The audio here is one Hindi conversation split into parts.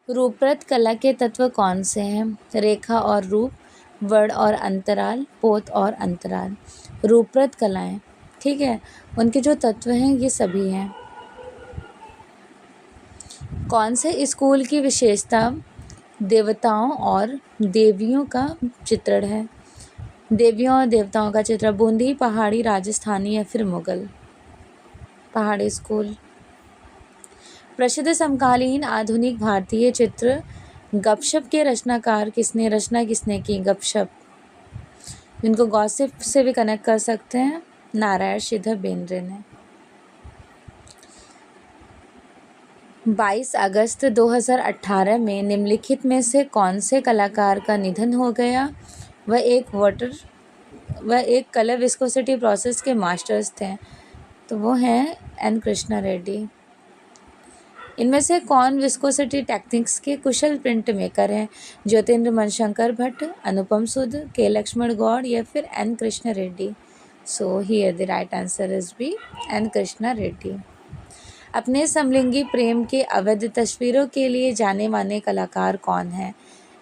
रूपरत कला के तत्व कौन से हैं? रेखा और रूप, वर्ण और अंतराल, पोत और अंतराल। रूपरत कलाएं, ठीक है, उनके जो तत्व हैं ये सभी हैं। कौन से स्कूल की विशेषता देवताओं और देवियों का चित्रण है? देवियों और देवताओं का चित्र, बूंदी, पहाड़ी, राजस्थानी या फिर मुगल? पहाड़ी स्कूल। प्रसिद्ध समकालीन आधुनिक भारतीय चित्र गपशप के रचना किसने की? गपशप, जिनको गॉसिप से भी कनेक्ट कर सकते हैं, नारायण श्रीधर बेंद्रे ने। 22 अगस्त 2018 में निम्नलिखित में से कौन से कलाकार का निधन हो गया? वह एक कलर विस्कोसिटी प्रोसेस के मास्टर्स थे, तो वो हैं एन कृष्णा रेड्डी। इनमें से कौन विस्कोसिटी टेक्निक्स के कुशल प्रिंट मेकर हैं? ज्योतिन्द्र मनशंकर भट्ट, अनुपम सूद, के लक्ष्मण गौड़ या फिर N Krishna Reddy? So here the right answer is B N Krishna Reddy. अपने समलिंगी प्रेम के अवैध तस्वीरों के लिए जाने माने कलाकार कौन हैं?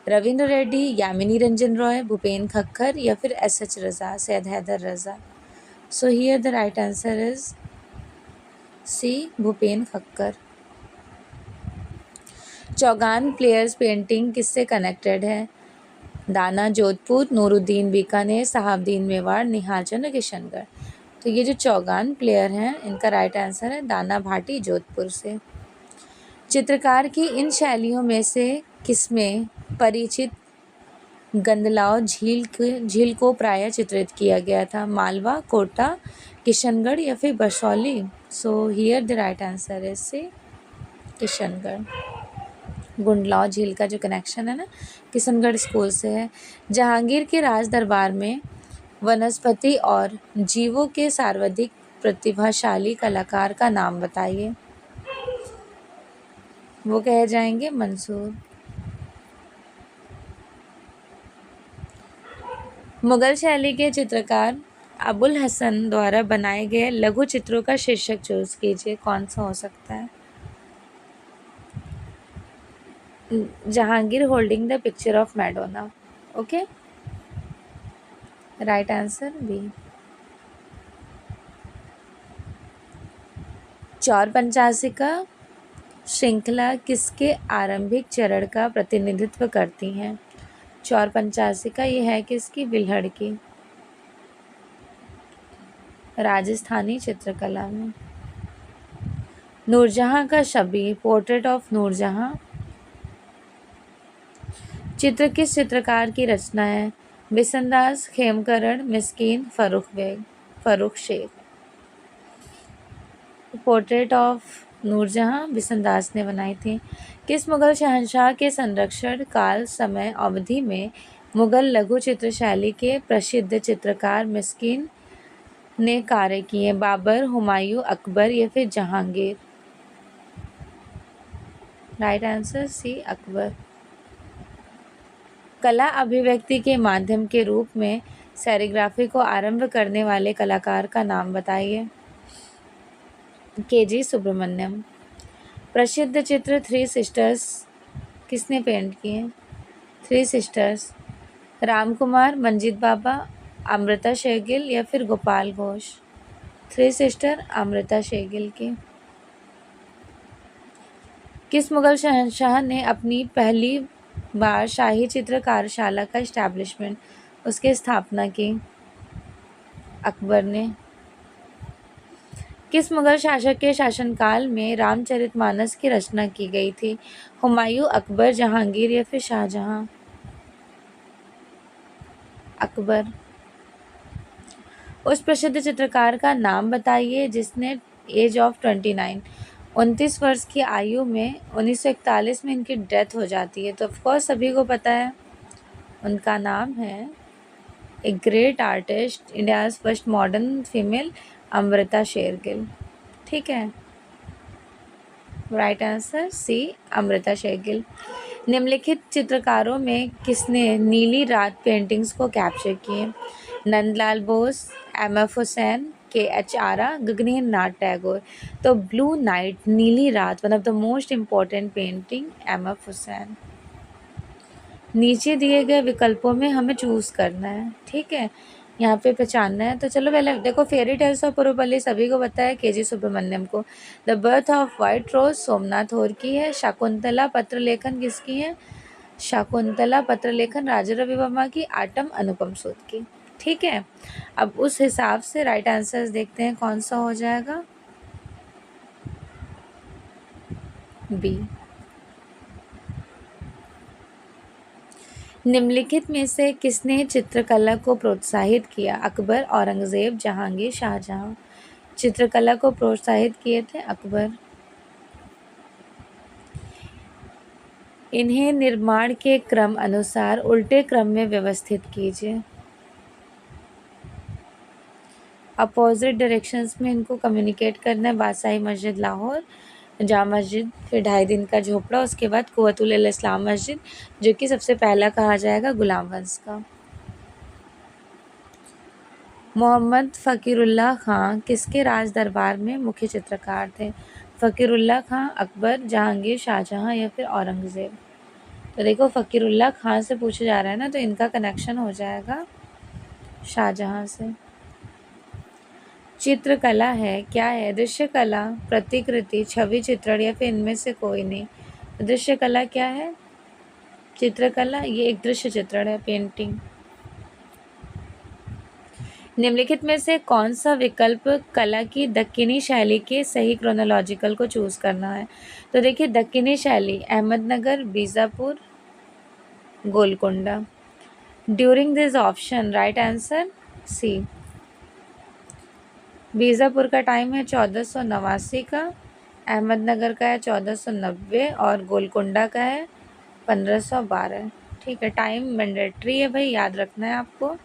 रविंद्र रेड्डी, यामिनी रंजन रॉय, भूपेन खक्खर या फिर S H. Raza, Syed Haider Raza? So here the right answer is C, Bhupen Khakhar. चौगान प्लेयर्स पेंटिंग किससे कनेक्टेड है? दाना जोधपुर, नूरुद्दीन बीकानेर, सहाबुद्दीन मेवाड़, निहाल चंद्र किशनगढ़। तो ये जो चौगान प्लेयर हैं इनका राइट आंसर है दाना भाटी, जोधपुर से। चित्रकार की इन शैलियों में से किसमें परिचित गंदलाव झील को प्रायः चित्रित किया गया था? मालवा, कोटा, किशनगढ़ या फिर Barsauli? So here the right answer is C Kishangarh. गुंडलाव झील का जो कनेक्शन है ना, किशनगढ़ स्कूल से है। जहांगीर के राज दरबार में वनस्पति और जीवों के सर्वाधिक प्रतिभाशाली कलाकार का नाम बताइए। वो कहे जाएंगे मंसूर। मुगल शैली के चित्रकार अबुल हसन द्वारा बनाए गए लघु चित्रों का शीर्षक चूज कीजिए, कौन सा हो सकता है? Jahangir holding the picture of Madonna. Okay, right answer B. Chaur Panchasika श्रृंखला किसके आरंभिक चरण का प्रतिनिधित्व करती हैं? चौर पंचासिका ये है किसकी? बिल्हड़ की, राजस्थानी चित्रकला में। नूरजहां का शबीह, पोर्ट्रेट ऑफ नूरजहां, चित्र किस चित्रकार की रचना है? बिसनदास, खेमकरण, मिस्कीन, फर्रुख शेख। पोर्ट्रेट ऑफ नूरजहां बिसनदास ने बनाई थी। किस मुगल शहंशाह के संरक्षण काल समय अवधि में मुगल लघु चित्र शैली के प्रसिद्ध चित्रकार मिस्कीन ने कार्य किए? बाबर, हुमायूं, अकबर या फिर Jahangir? Right answer C, Akbar. कला अभिव्यक्ति के माध्यम के रूप में सेरिग्राफी को आरंभ करने वाले कलाकार का नाम बताइए। के.जी. सुब्रमण्यम। प्रसिद्ध चित्र थ्री सिस्टर्स किसने पेंट किए? थ्री सिस्टर्स, रामकुमार, मंजीत बाबा, अमृता शेरगिल या फिर गोपाल घोष? थ्री सिस्टर अमृता शेरगिल की। किस मुगल शहंशाह ने अपनी पहली बार शाही चित्र कार्यशाला का इस्टेब्लिशमेंट, उसकी स्थापना की? अकबर ने। किस मुगल शासक के शासनकाल में रामचरितमानस की रचना की गई थी? हुमायूं, अकबर, जहांगीर या फिर शाहजहां? अकबर। उस प्रसिद्ध चित्रकार का नाम बताइए जिसने एज ऑफ 29 वर्ष की आयु में 1941 में इनकी डेथ हो जाती है, तो ऑफकोर्स सभी को पता है, उनका नाम है a great artist, India's first modern female, Amrita Shergil. ठीक है, right answer C, Amrita Shergil. निम्नलिखित चित्रकारों में किसने नीली रात पेंटिंग्स को कैप्चर किए? नंदलाल बोस, एम.एफ. हुसैन, KH आरा, गगनेन्द्र नाथ टैगोर। तो ब्लू नाइट, नीली रात, one of the most important painting, MF Hussain. नीचे दिए गए विकल्पों में हमें चूज़ करना है, ठीक है, यहाँ पे पहचानना है। तो चलो पहले देखो, फेरी टेल्स ऑफ पुरुपल्ली सभी को पता है, KG सुब्रमण्यम को। द बर्थ ऑफ वाइट रोज सोमनाथ होर की है। शाकुंतला पत्र लेखन किसकी है? शाकुंतला पत्र लेखन राजा रवि वर्मा की। आटम अनुपम सूद की, ठीक है। अब उस हिसाब से राइट आंसर्स देखते हैं कौन सा हो जाएगा। बी। निम्नलिखित में से किसने चित्रकला को प्रोत्साहित किया? अकबर, औरंगजेब, जहांगीर, शाहजहां। चित्रकला को प्रोत्साहित किए थे अकबर। इन्हें निर्माण के क्रम अनुसार उल्टे क्रम में व्यवस्थित कीजिए। अपोजिट डायरेक्शंस में इनको कम्युनिकेट करना है। बादशाही मस्जिद लाहौर, जामा मस्जिद, फिर 2.5 दिन का झोपड़ा, उसके बाद कुव्वतुल इस्लाम मस्जिद, जो कि सबसे पहला कहा जाएगा गुलाम वंश का। मोहम्मद फ़कीरुल्लाह खां किसके राज दरबार में मुख्य चित्रकार थे? फ़कीरुल्लाह खां, अकबर, जहांगीर, शाहजहां या फिर औरंगज़ेब। तो देखो फ़कीरुल्लाह खां से पूछा जा रहा है ना, तो इनका कनेक्शन हो जाएगा शाहजहां से। चित्रकला है क्या है? दृश्य कला, प्रतिकृति, छवि चित्रण या फिर इनमें से कोई नहीं। दृश्य कला क्या है? चित्रकला ये एक दृश्य चित्रण है, पेंटिंग। निम्नलिखित में से कौन सा विकल्प कला की दक्कनी शैली के सही क्रोनोलॉजिकल को चूज करना है? तो देखिए, दक्कनी शैली Ahmednagar, Bijapur, Golconda. During this option right answer C. Bijapur का टाइम है 1489 का, अहमदनगर का है 1490 और गोलकोंडा का है 1512। ठीक है, टाइम मैंडेटरी है भाई, याद रखना है आपको।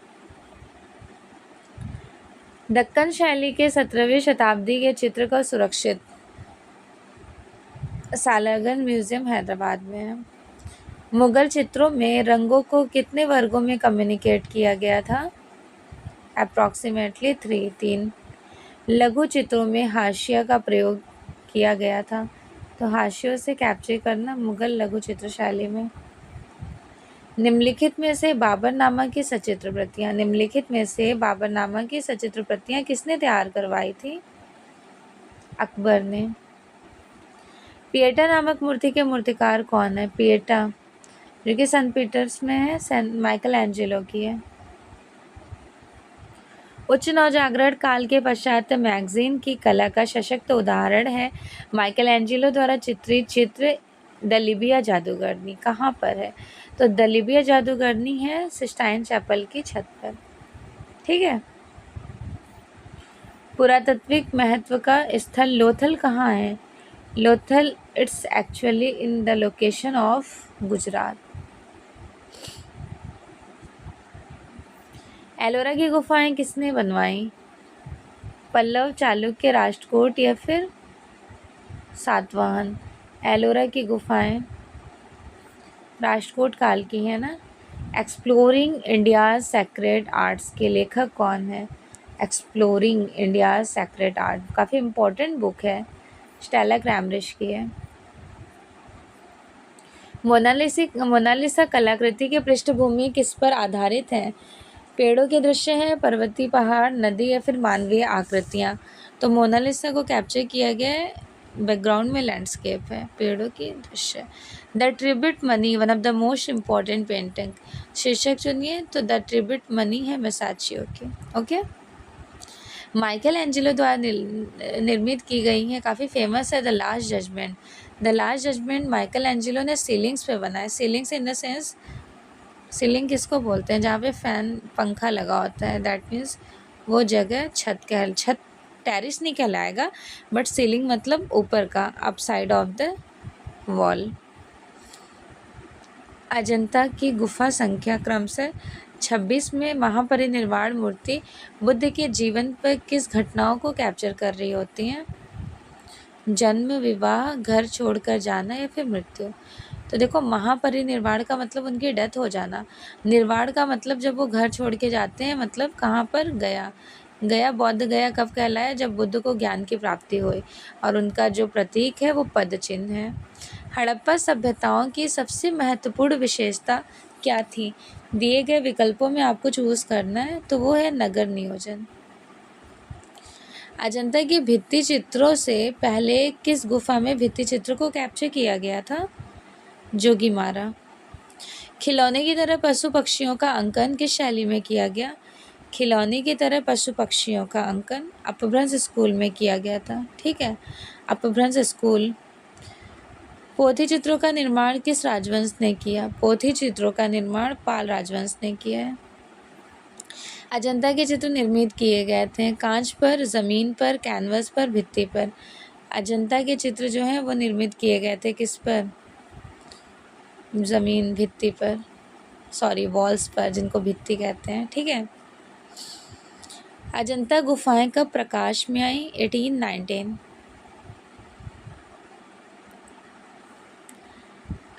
दक्कन शैली के 17वीं शताब्दी के चित्र का सुरक्षित सालारगंज म्यूजियम हैदराबाद में है। मुगल चित्रों में रंगों को कितने वर्गों में कम्युनिकेट किया गया था? अप्रॉक्सीमेटली 3। लघु चित्रों में हाशिया का प्रयोग किया गया था। तो हाशियों से कैप्चर करना मुगल लघु चित्र शैली में। निम्नलिखित में से बाबरनामा की सचित्र प्रतियां, निम्नलिखित में से बाबरनामा की सचित्र प्रतियां किसने तैयार करवाई थी? अकबर ने। पिएटा नामक मूर्ति के मूर्तिकार कौन है? पिएटा जो कि सेंट पीटर्स में है, सेंट माइकल एंजेलो की है। उच्च नवजागरण काल के पश्चात मैगजीन की कला का सशक्त उदाहरण है माइकल एंजेलो द्वारा चित्रित चित्र द लिबिया जादूगरनी। कहाँ पर है? तो द लिबिया जादूगरनी है सिस्टाइन चैपल की छत पर, ठीक है। पुरातात्विक महत्व का स्थल लोथल कहाँ है? Lothal it's actually in the location of Gujarat. Ellora की गुफाएं किसने बनवाई? पल्लव, चालुक्य, राष्ट्रकूट या फिर सातवाहन। एलोरा की गुफाएं राष्ट्रकूट काल की है ना। एक्सप्लोरिंग इंडियाज सेक्रेड आर्ट्स के लेखक कौन है? एक्सप्लोरिंग इंडियाज सेक्रेड आर्ट काफ़ी इम्पोर्टेंट बुक है, स्टेला क्रैमरिश की है। मोनालिसा कलाकृति की पृष्ठभूमि किस पर आधारित है? पेड़ों के दृश्य हैं, पर्वतीय पहाड़, नदी या फिर मानवीय आकृतियाँ। तो मोनालिसा को कैप्चर किया गया है, बैकग्राउंड में लैंडस्केप है, पेड़ों की दृश्य। The tribute money one of the most important painting. शीर्षक चुनिए, तो द ट्रिब्यूट मनी है मेसाचियो की, ओके। माइकल एंजेलो द्वारा निर्मित की गई है, काफ़ी फेमस है, the last judgment. The last judgment Michelangelo ने सीलिंग्स पे बनाया। Ceilings in the sense, ceiling किसको बोलते हैं? जहाँ पे फैन पंखा लगा होता है, दैट मीन्स वो जगह छत टेरिस नहीं कहलाएगा, बट सीलिंग मतलब ऊपर का, up side of the wall. Ajanta की गुफा संख्या क्रम से 26 में महापरिनिर्वाण मूर्ति बुद्ध के जीवन पर किस घटनाओं को कैप्चर कर रही होती हैं? जन्म, विवाह, घर छोड़कर जाना या फिर मृत्यु। तो देखो, महापरिनिर्वाण का मतलब उनकी डेथ हो जाना, निर्वाण का मतलब जब वो घर छोड़ के जाते हैं, मतलब कहाँ पर गया, गया बौद्ध गया कब कहलाया? जब बुद्ध को ज्ञान की प्राप्ति हुई, और उनका जो प्रतीक है वो पद चिन्ह है। हड़प्पा सभ्यताओं की सबसे महत्वपूर्ण विशेषता क्या थी? दिए गए विकल्पों में आपको चूज करना है, तो वो है नगर नियोजन। अजंता की भित्ति चित्रों से पहले किस गुफा में भित्ति चित्र को कैप्चर किया गया था? जोगीमारा। खिलौने की तरह पशु पक्षियों का अंकन किस शैली में किया गया? खिलौने की तरह पशु पक्षियों का अंकन अपभ्रंश स्कूल में किया गया था। ठीक है, अपभ्रंश स्कूल। पोथी चित्रों का निर्माण किस राजवंश ने किया? पोथी चित्रों का निर्माण पाल राजवंश ने किया है। अजंता के चित्र निर्मित किए गए थे कांच पर, जमीन पर, कैनवस पर, भित्ति पर। अजंता के चित्र जो हैं वो निर्मित किए गए थे किस पर? जमीन, भित्ति पर, सॉरी वॉल्स पर, जिनको भित्ति कहते हैं। ठीक है। अजंता गुफाएं कब प्रकाश में आई? 1819।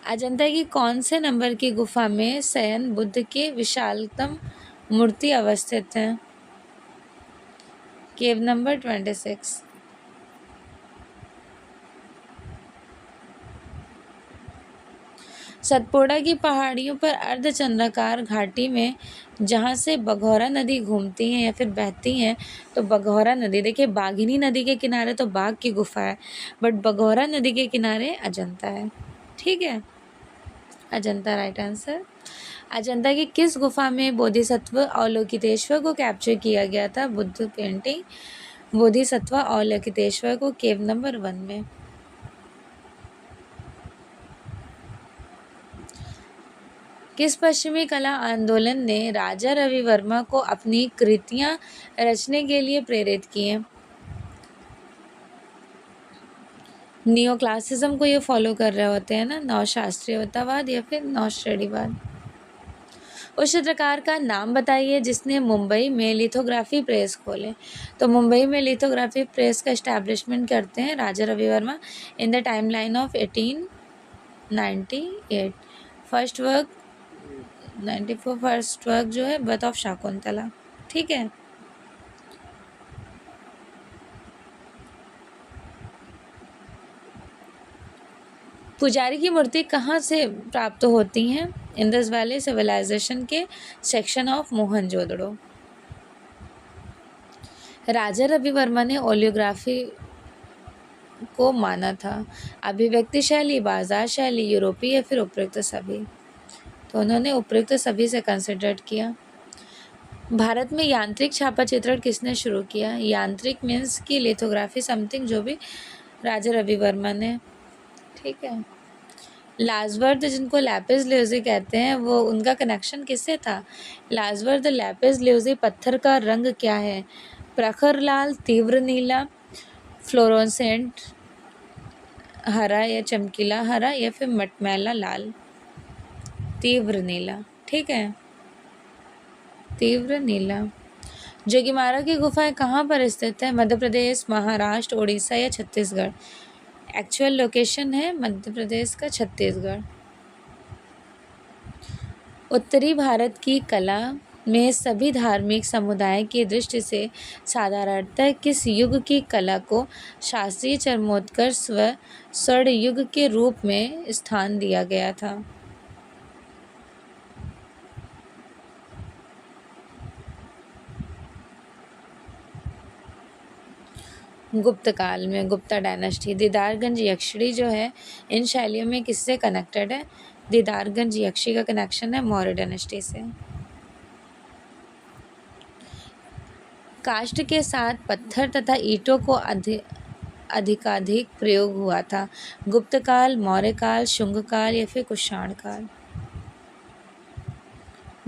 अजंता की कौन से नंबर की गुफा में शयन बुद्ध की विशालतम मूर्ति अवस्थित है? केव नंबर 26। सतपुड़ा की पहाड़ियों पर अर्धचंद्राकार घाटी में जहाँ से बघौरा नदी घूमती है या फिर बहती है, तो बघौरा नदी, देखिए बाघिनी नदी के किनारे तो बाघ की गुफा है, बट बघौरा नदी के किनारे अजंता है। ठीक है, अजंता राइट आंसर। अजंता की किस गुफा में बोधिसत्व अवलोकितेश्वर को कैप्चर किया गया था? बुद्ध पेंटिंग बोधिसत्व अवलोकितेश्वर को केव नंबर 1 में। किस पश्चिमी कला आंदोलन ने राजा रवि वर्मा को अपनी कृतियां रचने के लिए प्रेरित किए? नियो क्लासिज्म को ये फॉलो कर रहे होते हैं ना, नवशास्त्रीयतावाद या फिर नवश्रेणीवाद। उस चित्रकार का नाम बताइए जिसने मुंबई में लिथोग्राफी प्रेस खोले। तो मुंबई में लिथोग्राफी प्रेस का एस्टैब्लिशमेंट करते हैं Raja Ravi Varma in the time line of 1898। First work 94, first work जो है बर्थ ऑफ शाकुंतला। ठीक है। पुजारी की मूर्ति कहाँ से प्राप्त होती हैं? इंडस वैली सिविलाइजेशन के सेक्शन ऑफ मोहनजोदड़ो। राजा रवि वर्मा ने ओलियोग्राफी को माना था अभिव्यक्ति शैली, बाजार शैली, यूरोपीय या फिर उपयुक्त सभी? तो उन्होंने उपयुक्त सभी से कंसिडर किया। भारत में यांत्रिक छापा चित्रण किसने शुरू किया? यांत्रिक मीन्स की लिथोग्राफी समथिंग, जो भी राजा रवि वर्मा ने। ठीक है। लाजवर्द जिनको लैपिस ल्यूजी कहते हैं, वो उनका कनेक्शन किससे था? लाजवर्द लैपिस ल्यूजी पत्थर का रंग क्या है? प्रखर लाल, तीव्र नीला, फ्लोरोसेंट हरा या चमकीला हरा या फिर मटमैला लाल? तीव्र नीला। ठीक है, तीव्र नीला। जोगीमारा की गुफाएं कहाँ पर स्थित है? मध्य प्रदेश, महाराष्ट्र, उड़ीसा या छत्तीसगढ़? एक्चुअल लोकेशन है मध्य प्रदेश का छत्तीसगढ़। उत्तरी भारत की कला में सभी धार्मिक समुदाय की दृष्टि से साधारणतः किस युग की कला को शास्त्रीय चरमोत्कर्ष स्वर्ण युग के रूप में स्थान दिया गया था? गुप्त काल में, गुप्ता डायनेस्टी। दीदारगंज यक्षिणी जो है इन शैलियों में किससे कनेक्टेड है? दीदारगंज यक्षी का कनेक्शन है मौर्य डायनेस्टी से। काष्ठ के साथ पत्थर तथा ईंटों को अधिकाधिक प्रयोग हुआ था? गुप्त काल, मौर्य काल, शुंग काल या फिर कुषाण काल?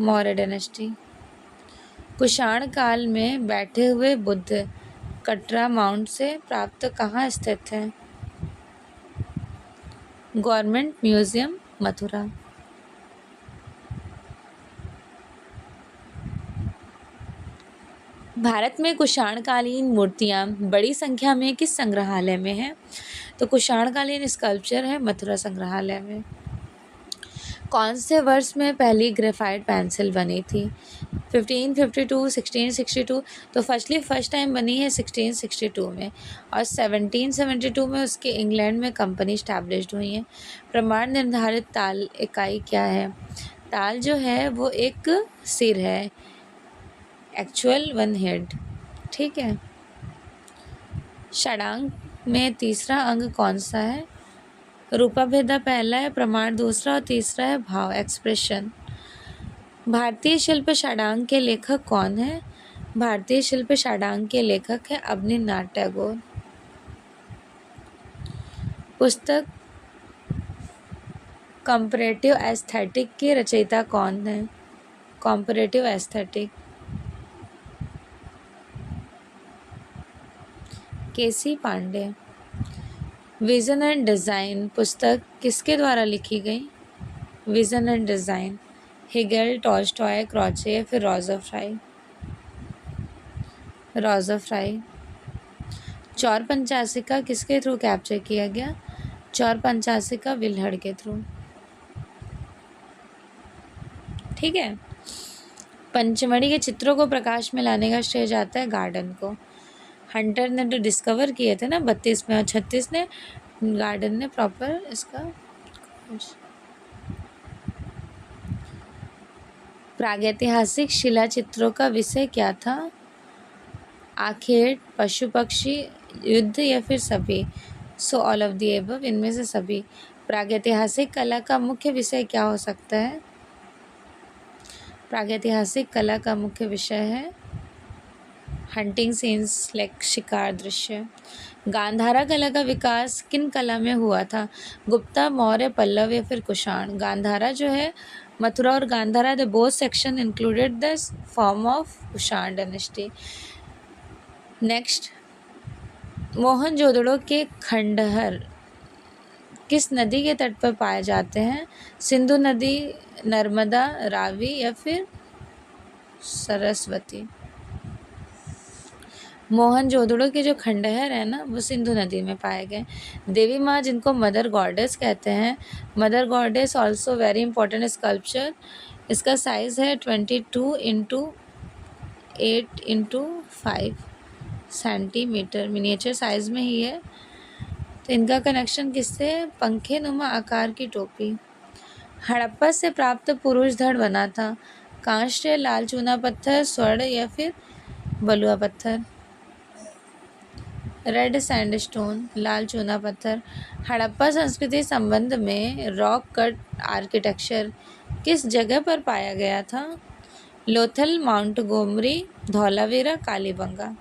मौर्य डायनेस्टी। कुषाण काल में बैठे हुए बुद्ध कटरा माउंट से प्राप्त कहाँ स्थित है? Government museum, Mathura. भारत में कुषाणकालीन मूर्तियाँ बड़ी संख्या में किस संग्रहालय में हैं? तो कुषाणकालीन स्कल्पचर है मथुरा संग्रहालय में। कौन से वर्ष में पहली ग्रेफाइट पेंसिल बनी थी? 1552, 1662, तो फर्स्ट टाइम बनी है 1662 में, और 1772 में उसके इंग्लैंड में कंपनी इस्टेब्लिश्ड हुई है। प्रमाण निर्धारित ताल इकाई क्या है? ताल जो है वो एक सिर है, एक्चुअल वन हेड, ठीक है। षडांक में तीसरा अंग कौन सा है? रूपभेदा पहला है, प्रमाण दूसरा और तीसरा है भाव, एक्सप्रेशन। भारतीय शिल्प षडांक के लेखक कौन है? भारतीय शिल्प षडांक के लेखक है अवनींद्रनाथ टैगोर। पुस्तक कंपैरेटिव एस्थेटिक के रचयिता कौन है? Comparative aesthetic K C Pandey. Vision and design पुस्तक किसके द्वारा लिखी गई? Vision and design, Hegel, Tolstoy, Croce या फिर रोज़ा फ्राई? रोज़ा फ्राई। चौर पंचाशिका किसके थ्रू कैप्चर किया गया? चौर पंचाशिका विल्हड़ के थ्रू, ठीक है। पंचमढ़ी के चित्रों को प्रकाश में लाने का श्रेय जाता है गार्डन को। हंटर ने तो डिस्कवर किए थे ना 32 में, और 36 ने गार्डन ने प्रॉपर इसका। प्रागैतिहासिक शिला चित्रों का विषय क्या था? आखेट, पशु पक्षी, युद्ध या फिर सभी? So all of the above, इनमें से सभी। प्रागैतिहासिक कला का मुख्य विषय क्या हो सकता है? प्रागैतिहासिक कला का मुख्य विषय है हंटिंग सीन्स, लाइक शिकार दृश्य। गांधारा कला का विकास किन कला में हुआ था? गुप्ता, मौर्य, पल्लव या फिर कुषाण? गांधारा जो है, मथुरा और Gandhara the both section included the form of Kushan dynasty. Next, Mohenjo-daro के खंडहर किस नदी के तट पर पाए जाते हैं? सिंधु नदी, नर्मदा, रावी या फिर सरस्वती? मोहनजोदड़ो के जो खंडहर है ना, वो सिंधु नदी में पाए गए। देवी माँ जिनको मदर गॉडेस कहते हैं, mother goddess also very important sculpture. इसका साइज़ है 22 into 8 into 5 centimetre, miniature size में ही है। तो इनका कनेक्शन किससे है? पंखे नुमा आकार की टोपी। हड़प्पा से प्राप्त पुरुष धड़ बना था, कांस्य, लाल चूना पत्थर, स्वर्ण या फिर बलुआ पत्थर? रेड सैंडस्टोन, लाल चूना पत्थर। हड़प्पा संस्कृति संबंध में रॉक कट आर्किटेक्चर किस जगह पर पाया गया था? Lothal, Montgomery, Dholavira, Kalibangan?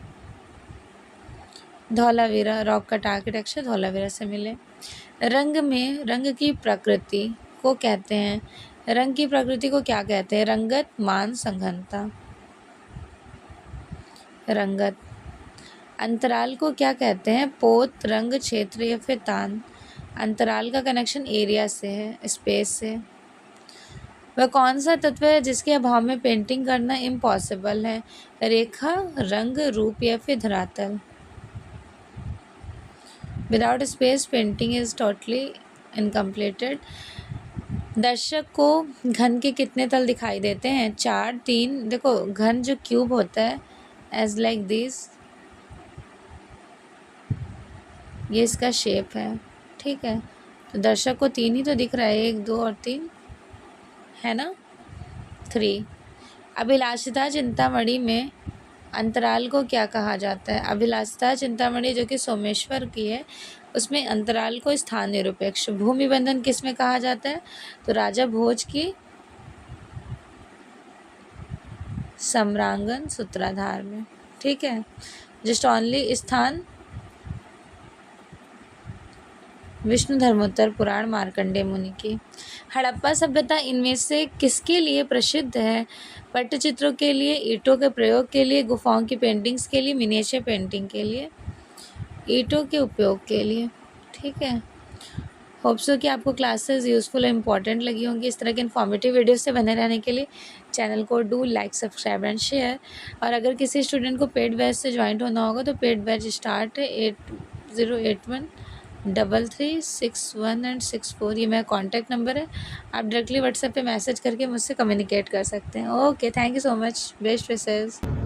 Dholavira, rock cut architecture Dholavira से मिले। रंग में रंग की प्रकृति को कहते हैं, रंग की प्रकृति को क्या कहते हैं? रंगत, मान, सघनता? रंगत। अंतराल को क्या कहते हैं? पोत, रंग, क्षेत्र या फिर तान? अंतराल का कनेक्शन एरिया से है, स्पेस से। वह कौन सा तत्व है जिसके अभाव में पेंटिंग करना इम्पॉसिबल है? रेखा, रंग, रूप या फिर धरातल? Without space painting is totally incompleted. दर्शक को घन के कितने तल दिखाई देते हैं? 4, 3। देखो, घन जो क्यूब होता है एज लाइक दिस, ये इसका शेप है, ठीक है। तो दर्शक को 3 ही तो दिख रहा है, 1, 2 और 3, है ना? 3। अभिलाषिता चिंतामणि में अंतराल को क्या कहा जाता है? अभिलाषिता चिंतामणि जो कि सोमेश्वर की है, उसमें अंतराल को स्थान निरपेक्ष। भूमि बंधन किस में कहा जाता है? तो राजा भोज की सम्रांगण सूत्राधार में, ठीक है। जस्ट ओनली स्थान विष्णु धर्मोत्तर पुराण, मार्कंडेय मुनि की। हड़प्पा सभ्यता इनमें से किसके लिए प्रसिद्ध है? पट्टचित्रों के लिए, ईंटों के प्रयोग के लिए, गुफाओं की पेंटिंग्स के लिए, मिनिएचर पेंटिंग के लिए? ईंटों के उपयोग के लिए, ठीक है। होप सो कि आपको क्लासेस यूज़फुल और इम्पॉर्टेंट लगी होंगी। इस तरह के इन्फॉर्मेटिव वीडियो से बने रहने के लिए चैनल को do like, subscribe and share. और अगर किसी स्टूडेंट को पेड बैच से ज्वाइन होना होगा तो पेड बैच स्टार्ट है 8081 3361 एंड 64, ये मेरा कॉन्टैक्ट नंबर है। आप डायरेक्टली व्हाट्सएप पे मैसेज करके मुझसे कम्युनिकेट कर सकते हैं। Okay, thank you so much, best wishes.